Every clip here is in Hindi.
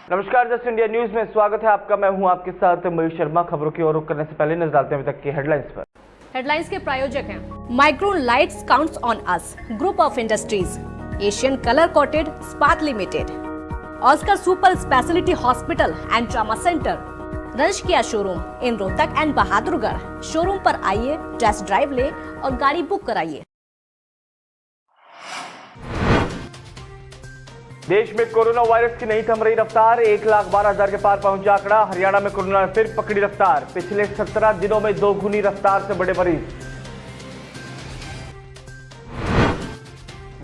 नमस्कार, जस्ट इंडिया न्यूज में स्वागत है आपका। मैं हूं आपके साथ मयूर शर्मा। खबरों की ओर रुख करने से पहले नजर डालते हैं अभी तक की हेडलाइंस पर। हेडलाइंस के प्रायोजक हैं Micron Lights counts on us, group of industries, Asian colour coated स्पात limited, Oscar super speciality hospital and trauma centre, रंश किया showroom in Rohtak and Bahadurgarh. Showroom पर आइए, टेस्ट ड्राइव ले और गाड़ी बुक कराइए। देश में कोरोना वायरस की नहीं थम रही रफ्तार, 1,12,000 के पार पहुंचा आंकड़ा। हरियाणा में कोरोना ने फिर पकड़ी रफ्तार, पिछले 17 दिनों में दोगुनी रफ्तार से बढ़े मरीज।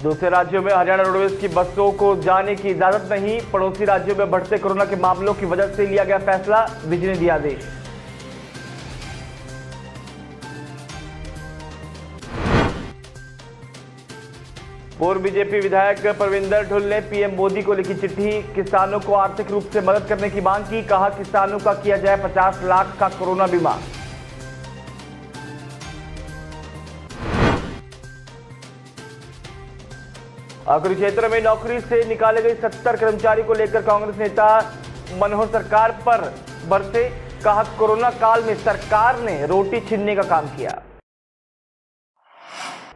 दूसरे राज्यों में हरियाणा रोडवेज की बसों को जाने की इजाजत नहीं, पड़ोसी राज्यों में बढ़ते कोरोना के मामलों की वजह से लिया गया फैसला, डीजी ने दिया आदेश। पूर्व बीजेपी विधायक परविंदर ढुल ने पीएम मोदी को लिखी चिट्ठी, किसानों को आर्थिक रूप से मदद करने की मांग की। कहा किसानों का किया जाए 50 लाख का कोरोना बीमा। कुरुक्षेत्र में नौकरी से निकाले गए 70 कर्मचारी को लेकर कांग्रेस नेता मनोहर सरकार पर बरसे। कहा कोरोना काल में सरकार ने रोटी छीनने का काम किया।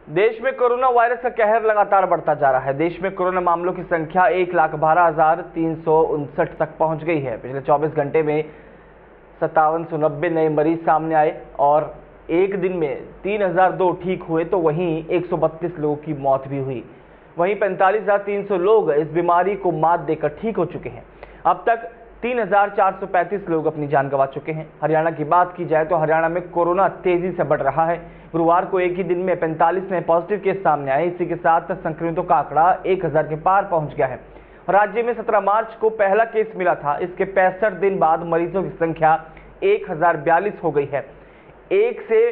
देश में कोरोना वायरस का कहर लगातार बढ़ता जा रहा है। देश में कोरोना मामलों की संख्या 1,12,359 तक पहुंच गई है। पिछले 24 घंटे में 5790 नए मरीज सामने आए और एक दिन में 3002 ठीक हुए, तो वहीं 132 लोगों की मौत भी हुई। वहीं 45,300 लोग इस बीमारी को मात देकर ठीक हो चुके हैं। अब तक 3,435 लोग अपनी जान गंवा चुके हैं। हरियाणा की बात की जाए तो हरियाणा में कोरोना तेजी से बढ़ रहा है। गुरुवार को एक ही दिन में 45 नए पॉजिटिव केस सामने आए। इसी के साथ संक्रमितों का आंकड़ा 1,000 के पार पहुंच गया है। राज्य में 17 मार्च को पहला केस मिला था। इसके 65 दिन बाद मरीजों की संख्या 1,042 हो गई है। 1 से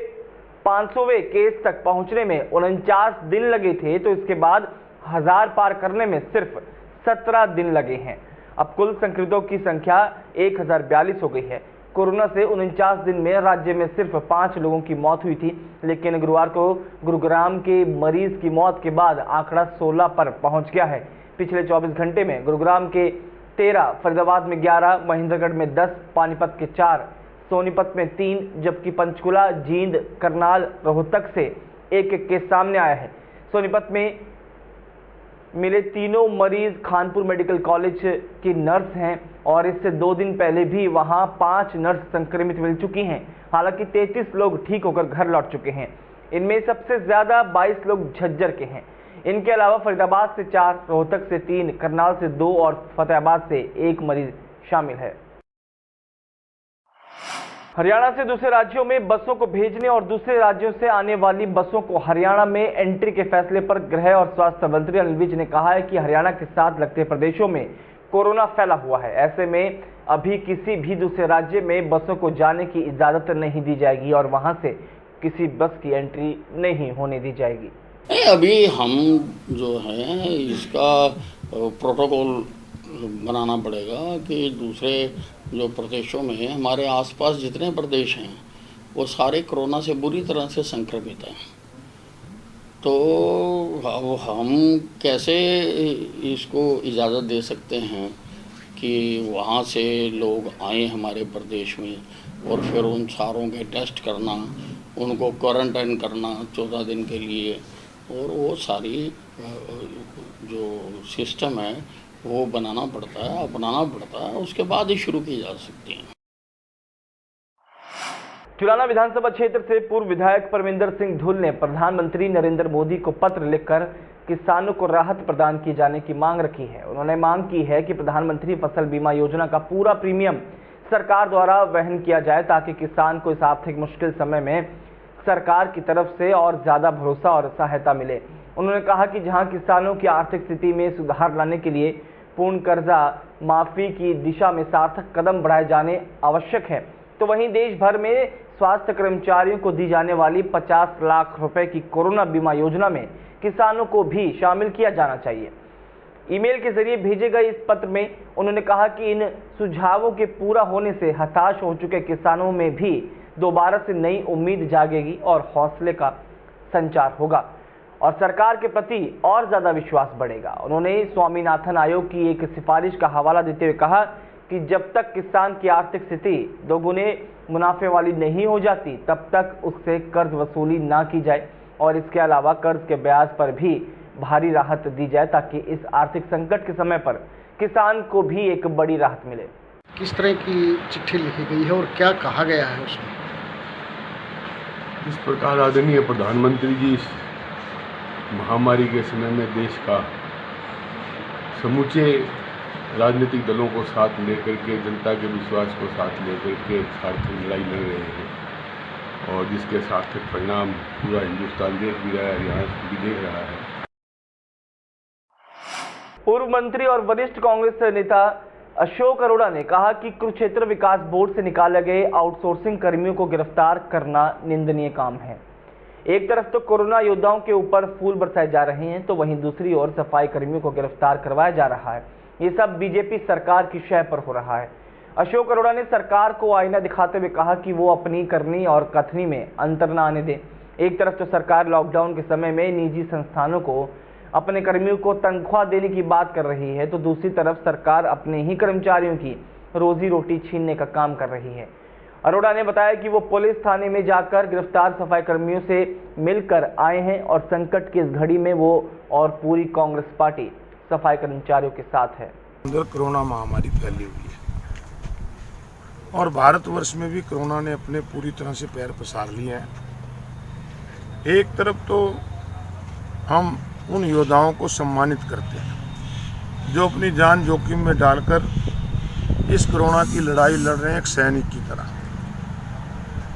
500वें केस तक पहुंचने में 49 दिन लगे थे, तो इसके बाद 1000 पार करने में सिर्फ 17 दिन लगे हैं। अब कुल संक्रमितों की संख्या 1,042 हो गई है। कोरोना से 49 दिन में राज्य में सिर्फ 5 लोगों की मौत हुई थी, लेकिन गुरुवार को गुरुग्राम के मरीज की मौत के बाद आंकड़ा 16 पर पहुंच गया है। पिछले 24 घंटे में गुरुग्राम के 13, फरीदाबाद में 11, महेंद्रगढ़ में 10, पानीपत के 4, सोनीपत में 3, जबकि पंचकुला, जींद, करनाल, रोहतक से एक एक केस सामने आया है। सोनीपत में मिले तीनों मरीज खानपुर मेडिकल कॉलेज की नर्स हैं और इससे 2 दिन पहले भी वहां 5 नर्स संक्रमित मिल चुकी हैं। हालांकि 33 लोग ठीक होकर घर लौट चुके हैं। इनमें सबसे ज्यादा 22 लोग झज्जर के हैं। इनके अलावा फरीदाबाद से 4, रोहतक से 3, करनाल से 2 और फतेहाबाद से 1 मरीज शामिल है। हरियाणा से दूसरे राज्यों में बसों को भेजने और दूसरे राज्यों से आने वाली बसों को हरियाणा में एंट्री के फैसले पर गृह और स्वास्थ्य मंत्री अनिल विज ने कहा है कि हरियाणा के साथ लगते प्रदेशों में कोरोना फैला हुआ है। ऐसे में अभी किसी भी दूसरे राज्य में बसों को जाने की इजाजत नहीं दी जाएगी और वहां से किसी बस की एंट्री नहीं होने दी जाएगी। अभी हम जो है इसका प्रोटोकॉल बनाना पड़ेगा कि दूसरे जो प्रदेशों में, हमारे आसपास जितने प्रदेश हैं वो सारे कोरोना से बुरी तरह से संक्रमित हैं। तो हम कैसे इसको इजाज़त दे सकते हैं कि वहाँ से लोग आए हमारे प्रदेश में और फिर उन सारों के टेस्ट करना, उनको क्वारंटाइन करना 14 दिन के लिए, और वो सारी जो सिस्टम है वो बनाना पड़ता है, अपनाना पड़ता है, उसके बाद ही शुरू की जा सकती है। चुराना विधानसभा क्षेत्र से पूर्व विधायक परविंदर सिंह ढुल ने प्रधानमंत्री नरेंद्र मोदी को पत्र लिखकर किसानों को राहत प्रदान किए जाने की मांग रखी है। उन्होंने मांग की है कि प्रधानमंत्री फसल बीमा योजना का पूरा प्रीमियम सरकार द्वारा वहन किया जाए, ताकि किसान को इस आर्थिक मुश्किल समय में सरकार की तरफ से और ज्यादा भरोसा और सहायता मिले। उन्होंने कहा कि जहां किसानों की आर्थिक स्थिति में सुधार लाने के लिए पूर्ण कर्जा माफी की दिशा में सार्थक कदम बढ़ाए जाने आवश्यक है, तो वहीं देश भर में स्वास्थ्य कर्मचारियों को दी जाने वाली 50 लाख रुपए की कोरोना बीमा योजना में किसानों को भी शामिल किया जाना चाहिए। ईमेल के जरिए भेजे गए इस पत्र में उन्होंने कहा कि इन सुझावों के पूरा होने से हताश हो चुके किसानों में भी दोबारा से नई उम्मीद जागेगी और हौसले का संचार होगा। और सरकार के प्रति और ज्यादा विश्वास बढ़ेगा। उन्होंने स्वामीनाथन आयोग की एक सिफारिश का हवाला देते हुए कहा कि जब तक किसान की आर्थिक स्थिति दोगुने मुनाफे वाली नहीं हो जाती तब तक उससे कर्ज वसूली ना की जाए और इसके अलावा कर्ज के ब्याज पर भी भारी राहत दी जाए ताकि इस आर्थिक संकट के समय पर किसान को भी एक बड़ी राहत मिले। किस तरह की चिट्ठी लिखी गई है और क्या कहा गया है उसमें? इस प्रकार आदरणीय प्रधानमंत्री जी इस महामारी के समय में देश का समूचे राजनीतिक दलों को साथ लेकर के, जनता के विश्वास को साथ लेकर के सार्थक लड़ाई लड़ रहे हैं और जिसके सार्थक परिणाम पूरा हिंदुस्तान देख भी रहा है, हरियाणा भी देख रहा है। पूर्व मंत्री और वरिष्ठ कांग्रेस नेता अशोक अरोड़ा ने कहा कि कुरुक्षेत्र विकास बोर्ड से निकाले गए आउटसोर्सिंग कर्मियों को गिरफ्तार करना निंदनीय काम है। एक तरफ तो कोरोना योद्धाओं के ऊपर फूल बरसाए जा रहे हैं तो वहीं दूसरी ओर सफाई कर्मियों को गिरफ्तार करवाया जा रहा है। ये सब बीजेपी सरकार की शय पर हो रहा है। अशोक अरोड़ा ने सरकार को आईना दिखाते हुए कहा कि वो अपनी करनी और कथनी में अंतर न आने दे। एक तरफ तो सरकार लॉकडाउन के समय में निजी संस्थानों को अपने कर्मियों को तनख्वाह देने की बात कर रही है तो दूसरी तरफ सरकार अपने ही कर्मचारियों की रोजी रोटी छीनने का काम कर रही है। अरोड़ा ने बताया कि वो पुलिस थाने में जाकर गिरफ्तार सफाई कर्मियों से मिलकर आए हैं और संकट की इस घड़ी में वो और पूरी कांग्रेस पार्टी सफाई कर्मचारियों के साथ है। अंदर कोरोना महामारी फैली हुई है और भारतवर्ष में भी कोरोना ने अपने पूरी तरह से पैर पसार लिए हैं। एक तरफ तो हम उन योद्धाओं को सम्मानित करते हैं जो अपनी जान जोखिम में डालकर इस कोरोना की लड़ाई लड़ रहे हैं एक सैनिक की तरह,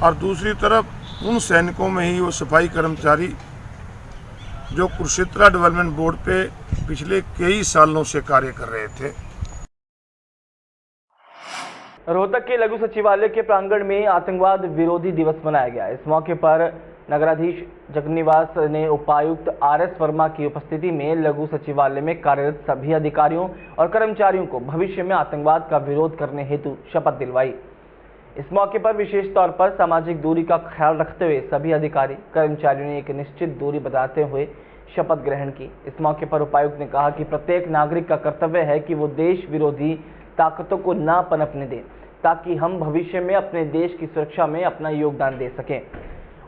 और दूसरी तरफ उन सैनिकों में ही वो सफाई कर्मचारी जो कुरुक्षेत्र डेवलपमेंट बोर्ड पे पिछले कई सालों से कार्य कर रहे थे। रोहतक के लघु सचिवालय के प्रांगण में आतंकवाद विरोधी दिवस मनाया गया। इस मौके पर नगराधीश जगन्निवास ने उपायुक्त आर.एस. वर्मा की उपस्थिति में लघु सचिवालय में कार्यरत सभी अधिकारियों और कर्मचारियों को भविष्य में आतंकवाद का विरोध करने हेतु शपथ दिलवाई। इस मौके पर विशेष तौर पर सामाजिक दूरी का ख्याल रखते हुए सभी अधिकारी कर्मचारियों ने एक निश्चित दूरी बताते हुए शपथ ग्रहण की। इस मौके पर उपायुक्त ने कहा कि प्रत्येक नागरिक का कर्तव्य है कि वो देश विरोधी ताकतों को ना पनपने दें ताकि हम भविष्य में अपने देश की सुरक्षा में अपना योगदान दे सकें।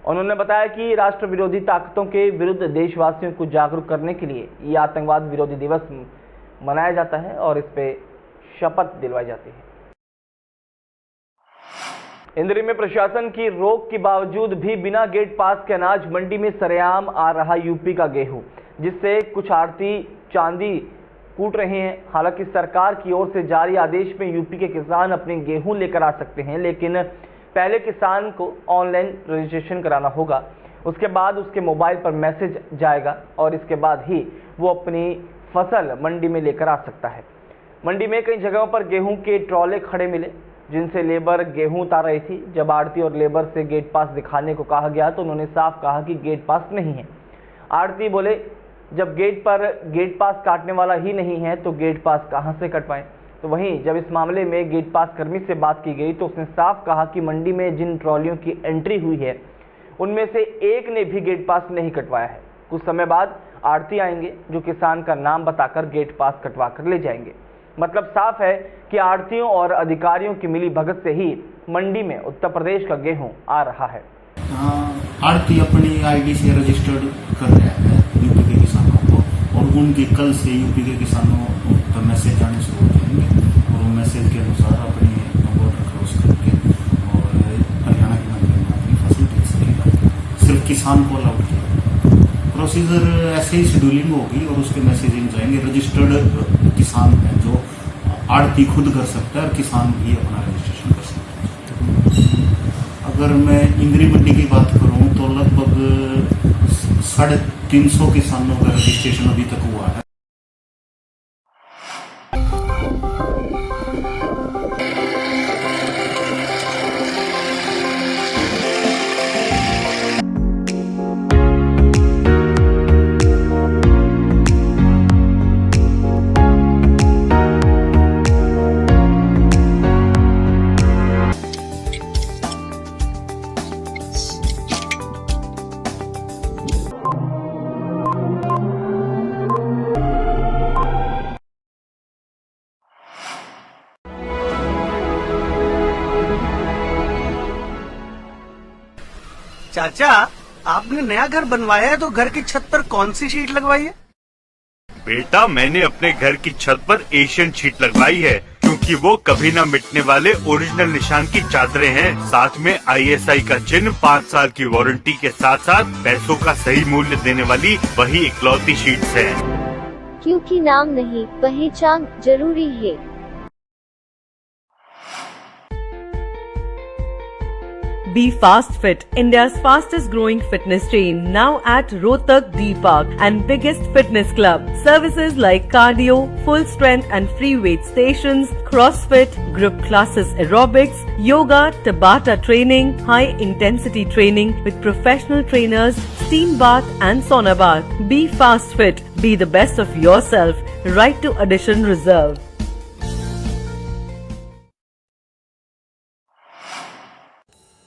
उन्होंने बताया कि राष्ट्र विरोधी ताकतों के विरुद्ध देशवासियों को जागरूक करने के लिए ये आतंकवाद विरोधी दिवस मनाया जाता है और इस पे शपथ दिलवाई जाती है। इंद्री में प्रशासन की रोक के बावजूद भी बिना गेट पास के अनाज मंडी में सरेआम आ रहा यूपी का गेहूं, जिससे कुछ आड़ती चांदी कूट रहे हैं। हालांकि सरकार की ओर से जारी आदेश में यूपी के किसान अपने गेहूं लेकर आ सकते हैं, लेकिन पहले किसान को ऑनलाइन रजिस्ट्रेशन कराना होगा। उसके बाद उसके मोबाइल पर मैसेज जाएगा और इसके बाद ही वो अपनी फसल मंडी में लेकर आ सकता है। मंडी में कई जगहों पर गेहूं के ट्रॉले खड़े मिले जिनसे लेबर गेहूं उतार रही थी। जब आड़ती और लेबर से गेट पास दिखाने को कहा गया तो उन्होंने साफ कहा कि गेट पास नहीं है। आड़ती बोले जब गेट पर गेट पास काटने वाला ही नहीं है तो गेट पास कहां से कटवाएं। तो वहीं जब इस मामले में गेट पास कर्मी से बात की गई तो उसने साफ कहा कि मंडी में जिन ट्रॉलियों की एंट्री हुई है उनमें से एक ने भी गेट पास नहीं कटवाया है। कुछ समय बाद आड़ती आएंगे जो किसान का नाम बताकर गेट पास कटवा कर ले जाएंगे। मतलब साफ है कि आड़तियों और अधिकारियों की मिली भगत से ही मंडी में उत्तर प्रदेश का गेहूं आ रहा है। आड़ती अपनी आईडी से रजिस्टर्ड कर रहे हैं यूपी के किसानों को और उनकी कल से यूपी के किसानों पर मैसेज आने शुरू हो जाएंगे और वो मैसेज के अनुसार अपनी बॉर्डर क्रॉस करके और हरियाणा के मंडी में अपनी फसल बेच सकेगा। सिर्फ किसान को अलाउड किया। प्रोसीजर ऐसे ही शेड्यूलिंग होगी और उसके मैसेजिंग जाएंगे। रजिस्टर्ड किसान है जो आड़ती खुद कर सकता है और किसान भी अपना रजिस्ट्रेशन कर सकता है। अगर मैं इंद्री मंडी की बात करूं तो लगभग 350 किसानों का रजिस्ट्रेशन अभी तक हुआ है। चाचा, आपने नया घर बनवाया है तो घर की छत पर कौन सी शीट लगवाई है? बेटा, मैंने अपने घर की छत पर एशियन शीट लगवाई है, क्योंकि वो कभी न मिटने वाले ओरिजिनल निशान की चादरें हैं। साथ में ISI का चिन्ह, 5 साल की वारंटी के साथ साथ पैसों का सही मूल्य देने वाली वही इकलौती शीट्स है। क्योंकि नाम नहीं, पहचान जरूरी है। Be Fast Fit, India's fastest growing fitness chain, now at Rohtak D Park and biggest fitness club. Services like cardio, full strength and free weight stations, CrossFit, group classes, aerobics, yoga, Tabata training, high intensity training with professional trainers, steam bath and sauna bath. Be Fast Fit, be the best of yourself. Write to Addition Reserve.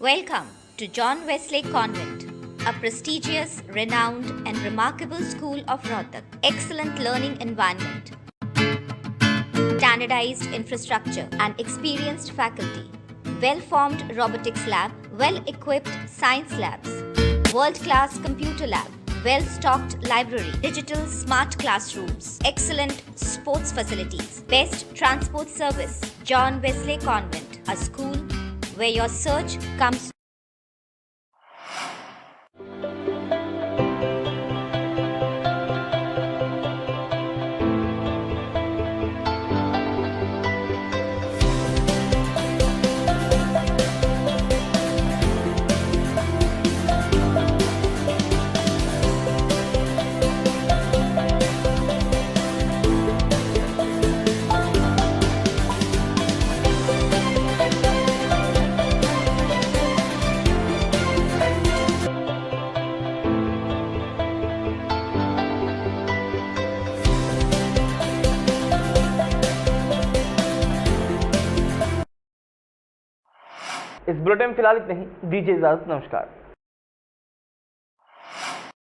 Welcome to John Wesley Convent, a prestigious, renowned and remarkable school of Rohtak. Excellent learning environment, standardized infrastructure and experienced faculty, well-formed robotics lab, well-equipped science labs, world-class computer lab, well-stocked library, digital smart classrooms, excellent sports facilities, best transport service. John Wesley Convent, a school where your search comes. इस बुलेटिन में फिलहाल इतना ही। दीजिए इजाजत, नमस्कार।